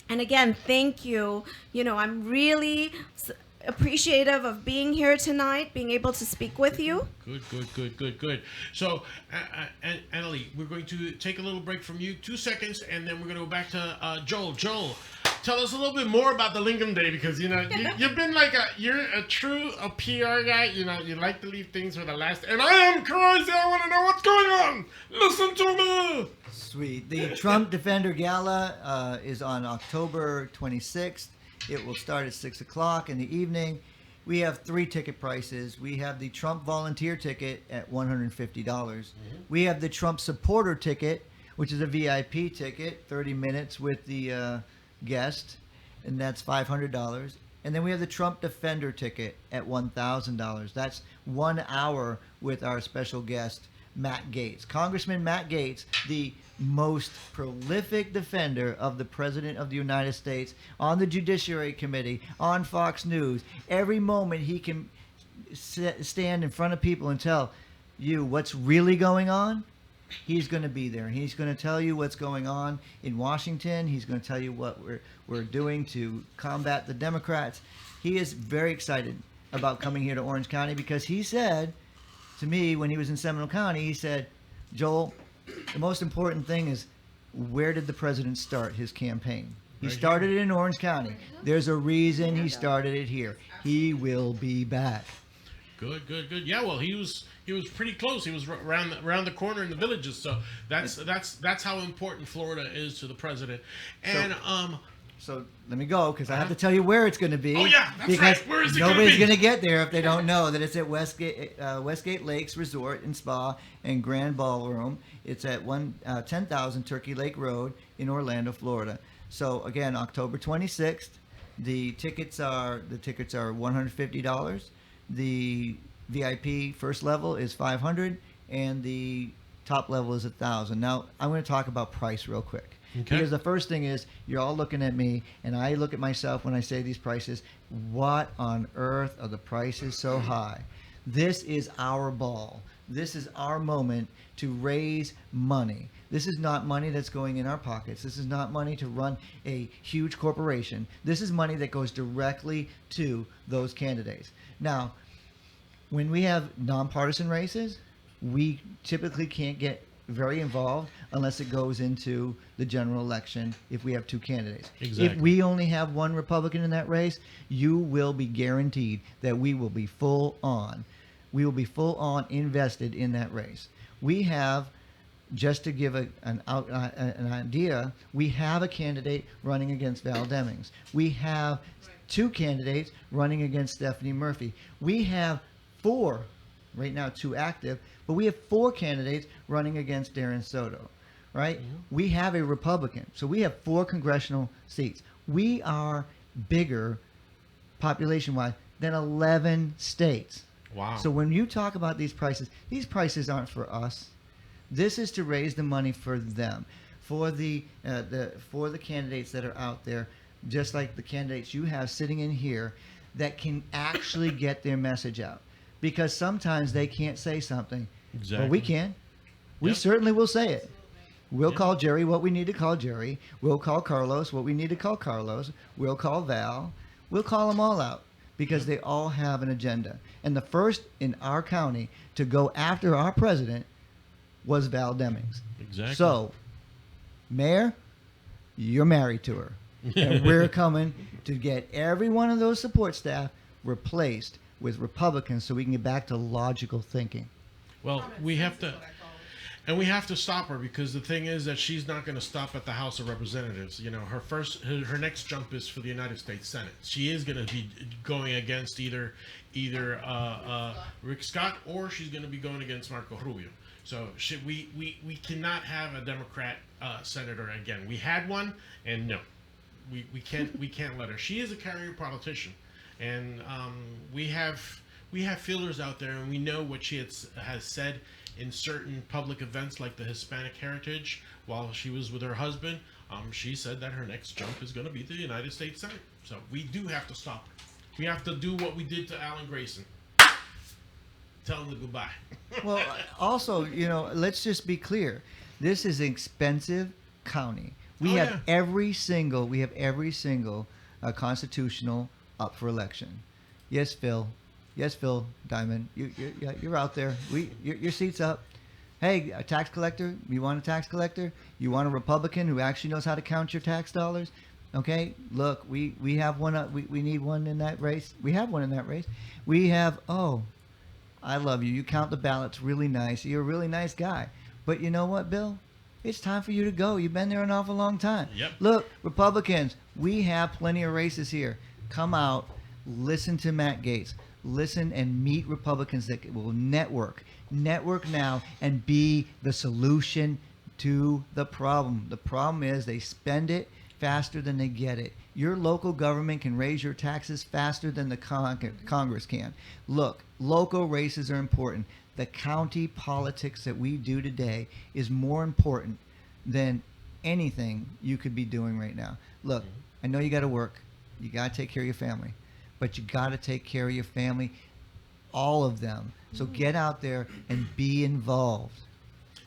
S4: again, thank you. I'm really appreciative of being here tonight, being able to speak with you.
S1: Good. So, Anjali, we're going to take a little break from you, 2 seconds, and then we're going to go back to Joel. Joel, tell us a little bit more about the Lincoln Day, because you've been like you're a true PR guy. You like to leave things for the last. And I am crazy. I want to know what's going on. Listen to me.
S3: Sweet. The Trump Defender Gala is on October 26th. It will start at 6 o'clock in the evening. We have 3 ticket prices. We have the Trump volunteer ticket at $150. We have the Trump supporter ticket, which is a VIP ticket, 30 minutes with the guest, and that's $500. And then we have the Trump Defender ticket at $1,000. That's 1 hour with our special guest, Matt Gaetz. Congressman Matt Gaetz, the most prolific defender of the President of the United States, on the Judiciary Committee, on Fox News. Every moment he can stand in front of people and tell you what's really going on, he's going to be there. And he's going to tell you what's going on in Washington. He's going to tell you what we're doing to combat the Democrats. He is very excited about coming here to Orange County because he said to me when he was in Seminole County, he said, Joel, the most important thing is, where did the president start his campaign? He started it in Orange County. There's a reason he started it here. He will be back.
S1: Good. Yeah, well, he was pretty close. He was around the corner in the villages. So that's how important Florida is to the president. And
S3: So let me go because I have to tell you where it's going to be.
S1: Oh yeah, that's
S3: because
S1: right. Where is it
S3: nobody's
S1: going
S3: to get there if they don't know that it's at Westgate Lakes Resort and Spa and Grand Ballroom. It's at 10,000 Turkey Lake Road in Orlando, Florida. So again, October 26th. The tickets are $150. The VIP first level is $500, and the top level is $1,000. Now I'm going to talk about price real quick.
S1: Okay.
S3: Because the first thing is, you're all looking at me, and I look at myself when I say these prices. What on earth are the prices so high? This is our ball. This is our moment to raise money. This is not money that's going in our pockets. This is not money to run a huge corporation. This is money that goes directly to those candidates. Now, when we have nonpartisan races, we typically can't get very involved unless it goes into the general election if we have 2 candidates.
S1: Exactly.
S3: If we only have 1 Republican in that race, you will be guaranteed that we will be full on. We will be full on invested in that race. We have just to give an idea, we have a candidate running against Val Demings. We have 2 candidates running against Stephanie Murphy. We have 4, right now 2 active, but we have 4 candidates running against Darren Soto, right? Mm-hmm. We have a Republican. So we have 4 congressional seats. We are bigger population-wise than 11 states.
S1: Wow.
S3: So when you talk about these prices aren't for us. This is to raise the money for them, for the candidates that are out there, just like the candidates you have sitting in here, that can actually get their message out. Because sometimes they can't say something.
S1: Exactly.
S3: But we can. We certainly will say it. We'll call Jerry what we need to call Jerry. We'll call Carlos what we need to call Carlos. We'll call Val. We'll call them all out because they all have an agenda. And the first in our county to go after our president was Val Demings.
S1: Exactly.
S3: So, Mayor, you're married to her. And we're coming to get every one of those support staff replaced with Republicans so we can get back to logical thinking.
S1: Well, we have to... And we have to stop her because the thing is that she's not going to stop at the House of Representatives. You know, her next jump is for the United States Senate. She is going to be going against either Rick Scott, or she's going to be going against Marco Rubio. So we cannot have a Democrat senator again. We had one, and no, we can't let her. She is a carrier politician, and we have feelers out there, and we know what she has said in certain public events like the Hispanic Heritage while she was with her husband. She said that her next jump is going to be the United States Senate. So we do have to stop her. We have to do what we did to Alan Grayson. Tell him to goodbye.
S3: Well, also, you know, let's just be clear. This is an expensive county. We have every single constitutional up for election. Yes, Phil. Yes, Phil Diamond, you're out there. Your seat's up. Hey, a tax collector, you want a tax collector? You want a Republican who actually knows how to count your tax dollars? Okay, look, we have one. We need one in that race. We have one in that race. We have, I love you. You count the ballots really nice. You're a really nice guy. But you know what, Bill? It's time for you to go. You've been there an awful long time.
S1: Yep.
S3: Look, Republicans, we have plenty of races here. Come out, listen to Matt Gaetz. Listen and meet Republicans that will network now and be the solution to the problem. The problem is they spend it faster than they get it. Your local government can raise your taxes faster than the Congress can. Look, local races are important. The county politics that we do today is more important than anything you could be doing right now. Look, I know you got to work. You got to take care of your family. But you got to take care of your family, all of them. So get out there and be involved.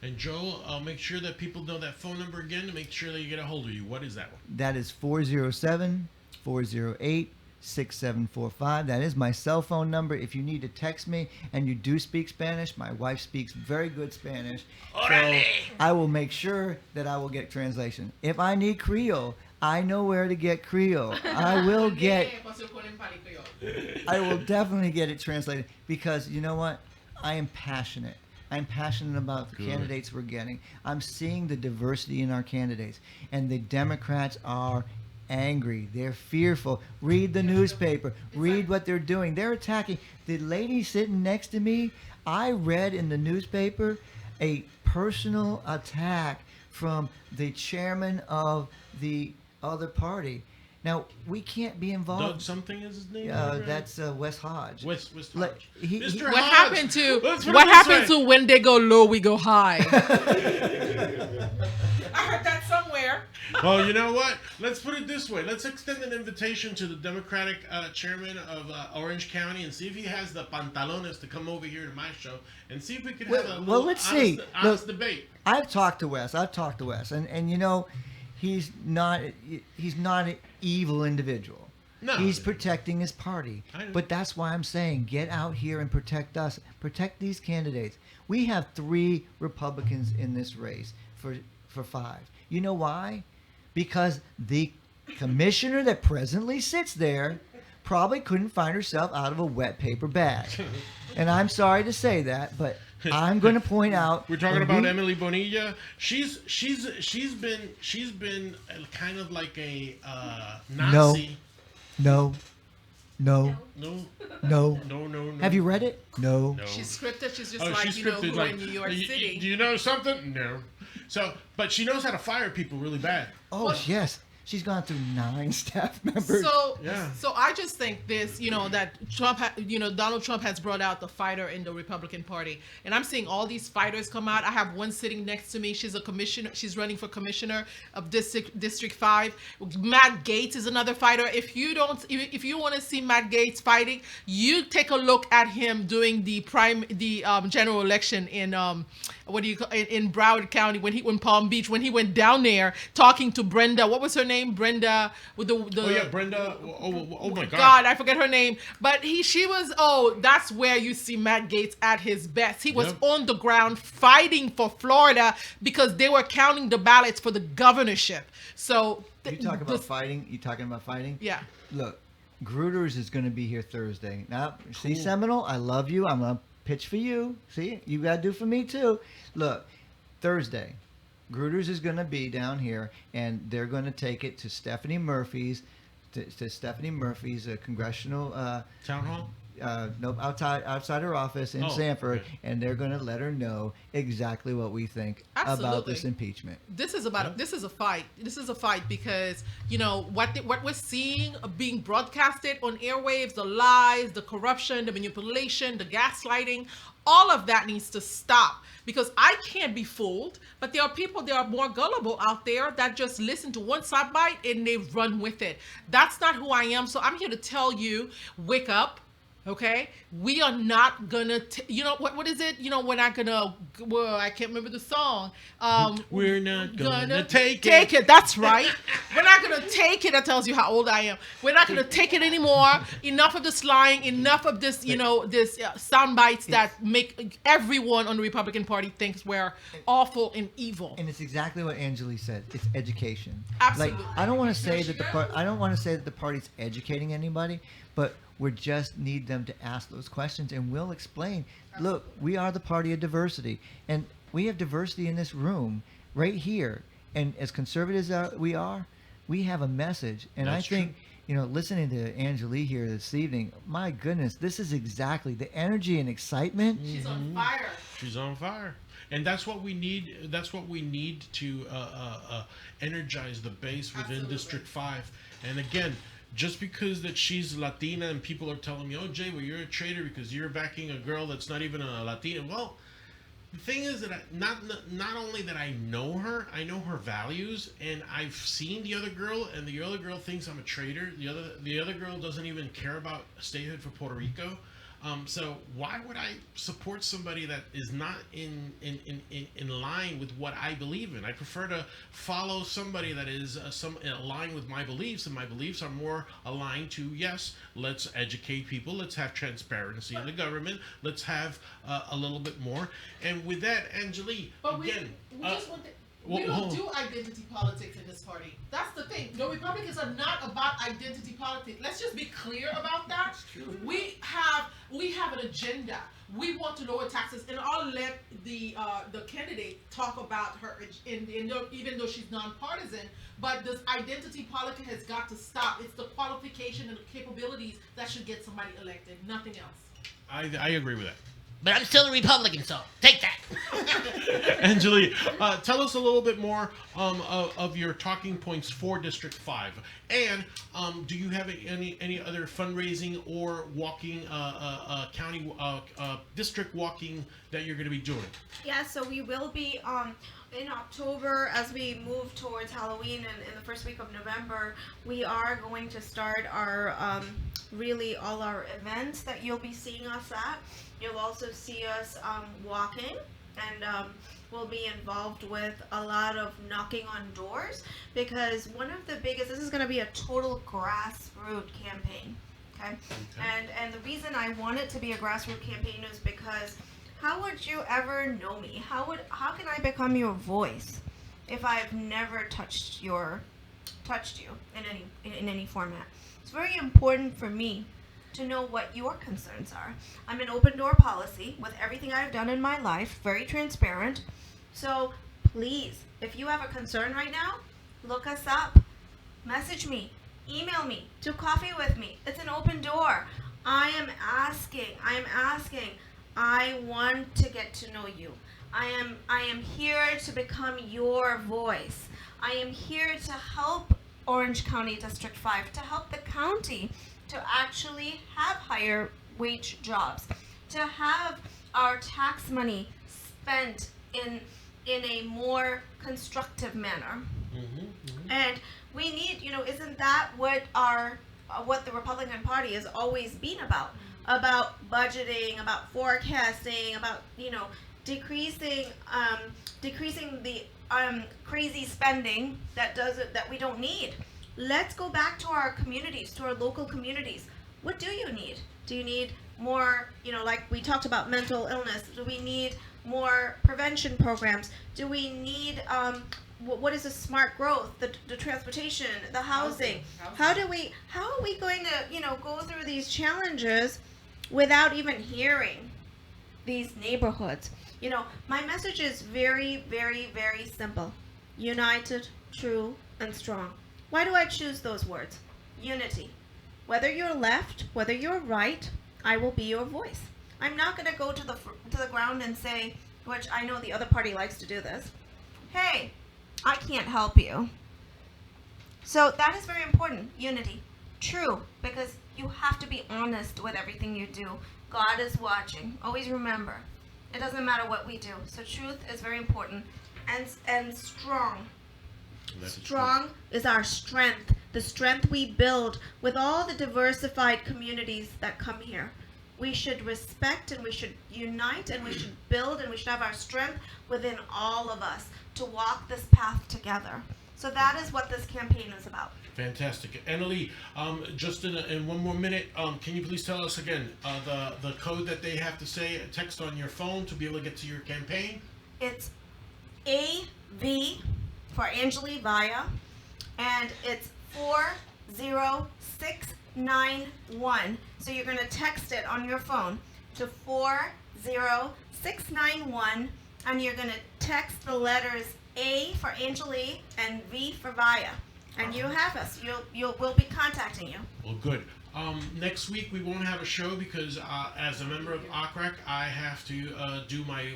S1: And Joel, I'll make sure that people know that phone number again to make sure that you get a hold of you. What is that one?
S3: That is 407-408-6745. That is my cell phone number. If you need to text me and you do speak Spanish, my wife speaks very good Spanish.
S1: Orale.
S3: So I will make sure that I will get translation. If I need Creole, I know where to get Creole. I will definitely get it translated because you know what? I am passionate. I'm passionate about the candidates we're getting. I'm seeing the diversity in our candidates. And the Democrats are angry. They're fearful. Read the newspaper. Read what they're doing. They're attacking. The lady sitting next to me, I read in the newspaper a personal attack from the chairman of the other party. Now, we can't be involved.
S1: Doug something is his name?
S3: That's Wes Hodge.
S1: Wes Hodge.
S2: What
S1: Hodge.
S2: happened to when they go low, we go high? I heard that somewhere.
S1: Well, you know what? Let's put it this way. Let's extend an invitation to the Democratic chairman of Orange County and see if he has the pantalones to come over here to my show and see if we can have a honest debate.
S3: I've talked to Wes. And you know, he's not an evil individual.
S1: No.
S3: He's protecting his party. But that's why I'm saying get out here and protect us. Protect these candidates. We have 3 Republicans in this race for 5. You know why? Because the commissioner that presently sits there probably couldn't find herself out of a wet paper bag. And I'm sorry to say that, but I'm going to point out.
S1: We're talking
S3: when
S1: about
S3: we-
S1: Emily Bonilla. She's been kind of like a Nazi.
S3: No.
S1: No,
S3: No. Have you read it? No.
S1: No.
S2: She's scripted. She's just
S1: Oh,
S2: like,
S1: she's
S2: you know,
S1: scripted,
S2: who
S1: like,
S2: in New York
S1: do
S2: City.
S1: you know something? No. So, but she knows how to fire people really bad.
S3: Oh, yes. She's gone through 9 staff members.
S2: So,
S1: Yeah.
S2: so I just think this, you know, that Donald Trump has brought out the fighter in the Republican Party, and I'm seeing all these fighters come out. I have one sitting next to me. She's a commissioner. She's running for commissioner of District 5. Matt Gaetz is another fighter. If you want to see Matt Gaetz fighting, you take a look at him doing the general election in in Broward County when Palm Beach, when he went down there talking to Brenda. What was her name? Brenda with the
S1: Oh yeah, Brenda. Oh my God.
S2: God, I forget her name. But that's where you see Matt Gaetz at his best. He was
S1: Yep.
S2: on the ground fighting for Florida because they were counting the ballots for the governorship. So
S3: You talking about fighting? You talking about fighting?
S2: Yeah.
S3: Look, Grooters is going to be here Thursday. Now, see,
S1: Cool.
S3: Seminole, I love you. I'm going to pitch for you. See, you got to do for me too. Look, Thursday, Grooters is going to be down here, and they're going to take it to Stephanie Murphy's, congressional
S1: Town hall.
S3: nope, outside her office in
S1: Oh,
S3: Sanford,
S1: okay.
S3: and they're going to let her know exactly what we think about
S2: Absolutely.
S3: this impeachment.
S2: This is a fight. This is a fight because what we're seeing being broadcasted on airwaves, the lies, the corruption, the manipulation, the gaslighting, all of that needs to stop. Because I can't be fooled, but there are more gullible out there that just listen to one soundbite and they run with it. That's not who I am. So I'm here to tell you, wake up. Okay, we are not gonna. What is it? We're not gonna. Well, I can't remember the song.
S1: We're not gonna
S2: take it. That's right. We're not gonna take it. That tells you how old I am. We're not gonna take it anymore. Enough of this lying. Enough of this. This sound bites that make everyone on the Republican Party thinks we're awful and evil.
S3: And it's exactly what Anjali said. It's education.
S2: Absolutely.
S3: Like, I don't want to say that the party's educating anybody, but we just need them to ask those questions, and we'll explain. Look, we are the party of diversity, and we have diversity in this room right here. And as conservatives we have a message. And
S1: That's
S3: I think, listening to Anjali here this evening, my goodness, this is exactly the energy and excitement.
S2: She's on fire.
S1: She's on fire. And that's what we need. That's what we need to energize the base within
S2: Absolutely.
S1: District 5. And again, just because that she's Latina and people are telling me, "Oh, Jay, well, you're a traitor because you're backing a girl that's not even a Latina." Well, the thing is that not only that I know her values, and I've seen the other girl, and the other girl thinks I'm a traitor. The other girl doesn't even care about statehood for Puerto Rico. So why would I support somebody that is not in line with what I believe in? I prefer to follow somebody that is aligned with my beliefs, and my beliefs are more aligned to, yes, let's educate people, let's have transparency in the government, let's have a little bit more. And with that, Anjali,
S2: But
S1: again,
S2: we don't do identity politics in this party. That's the thing. The Republicans are not about identity politics. Let's just be clear about that.
S3: That's true.
S2: We have an agenda. We want to lower taxes, and I'll let the candidate talk about her. Even though she's nonpartisan, but this identity politics has got to stop. It's the qualification and the capabilities that should get somebody elected. Nothing else.
S1: I agree with that.
S5: But I'm still a Republican, so take that.
S1: Anjali, tell us a little bit more of your talking points for District 5, and do you have any other fundraising or walking county district walking that you're going to be doing?
S4: Yeah, so we will be in October, as we move towards Halloween and in the first week of November, we are going to start our really all our events that you'll be seeing us at. You'll also see us walking, and we'll be involved with a lot of knocking on doors, because one of the biggest, this is going to be a total grassroots campaign, okay? And the reason I want it to be a grassroots campaign is because how would you ever know me? How can I become your voice if I've never touched you in any format? It's very important for me to know what your concerns are. I'm an open door policy with everything I've done in my life, very transparent. So please, if you have a concern right now, look us up, message me, email me, do coffee with me. It's an open door. I am asking. I want to get to know you. I am here to become your voice. I am here to help Orange County District 5, to help the county to actually have higher wage jobs, to have our tax money spent in a more constructive manner. And we need, isn't that what what the Republican Party has always been about budgeting, about forecasting, about, decreasing the crazy spending that we don't need. Let's go back to our communities, to our local communities. What do you need? Do you need more, like we talked about mental illness? Do we need more prevention programs? Do we need, what is the smart growth, the transportation, the housing? How are we going to, go through these challenges without even hearing these neighborhoods? My message is very, very, very simple. United, true, and strong. Why do I choose those words? Unity. Whether you're left, whether you're right, I will be your voice. I'm not going to go to the ground and say, which I know the other party likes to do this, hey, I can't help you. So that is very important. Unity. True, because you have to be honest with everything you do. God is watching. Always remember. It doesn't matter what we do. So truth is very important. And strong. Strong is our strength. The strength we build with all the diversified communities that come here. We should respect and we should unite and we should build and we should have our strength within all of us to walk this path together. So that is what this campaign is about.
S1: Fantastic. Annalie, just in one more minute, can you please tell us again the code that they have to say, text on your phone to be able to get to your campaign?
S4: It's AV for Anjali Vaya, and it's 40691. So you're going to text it on your phone to 40691, and you're going to text the letters A for Anjali and V for Vaya. And you have us. We'll be contacting you.
S1: Well, good. Next week we won't have a show because as a member of ACRAC, I have to do my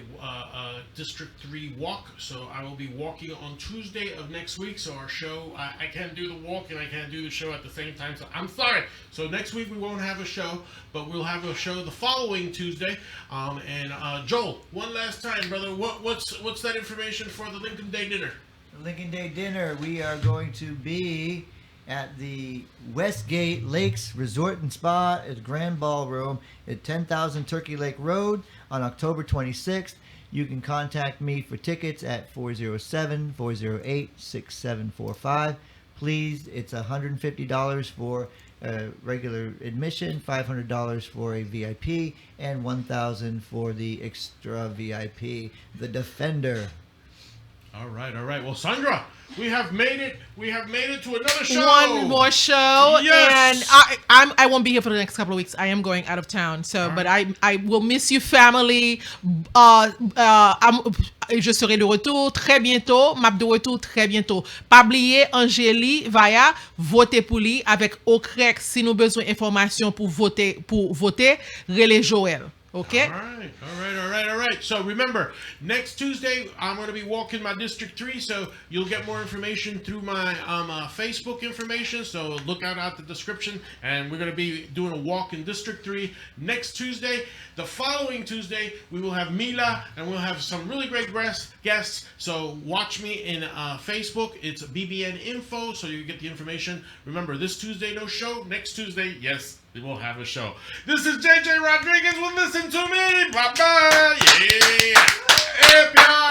S1: District 3 walk. So I will be walking on Tuesday of next week. So our show, I can't do the walk and I can't do the show at the same time. So I'm sorry. So next week we won't have a show, but we'll have a show the following Tuesday. And Joel, one last time, brother, what's that information for the Lincoln Day dinner?
S3: The Lincoln Day dinner, we are going to be at the Westgate Lakes Resort and Spa at Grand Ballroom at 10,000 Turkey Lake Road on October 26th. You can contact me for tickets at 407-408-6745. Please, it's $150 for regular admission, $500 for a VIP, and $1,000 for the extra VIP, the Defender.
S1: All right. Well, Sandra, we have made it to another show.
S2: One more show.
S1: Yes.
S2: And I won't be here for the next couple of weeks. I am going out of town. So,
S1: All
S2: but
S1: right.
S2: I will miss you, family. Je serai de retour très bientôt. Map de retour très bientôt. Pas oublier Anjali Vaya, votez pour lui avec OCREC. Si nous besoin d'informations pour voter, relais Joël. Okay.
S1: All right. So remember, next Tuesday I'm going to be walking my District 3, so you'll get more information through my Facebook information. So look out at the description, and we're going to be doing a walk in District 3 next Tuesday. The following Tuesday we will have Mila, and we'll have some really great guests. So watch me in Facebook. It's BBN Info, so you get the information. Remember, this Tuesday no show. Next Tuesday, yes, we will have a show. This is J Rodríguez. Well, listen to me. Bye bye. Yeah.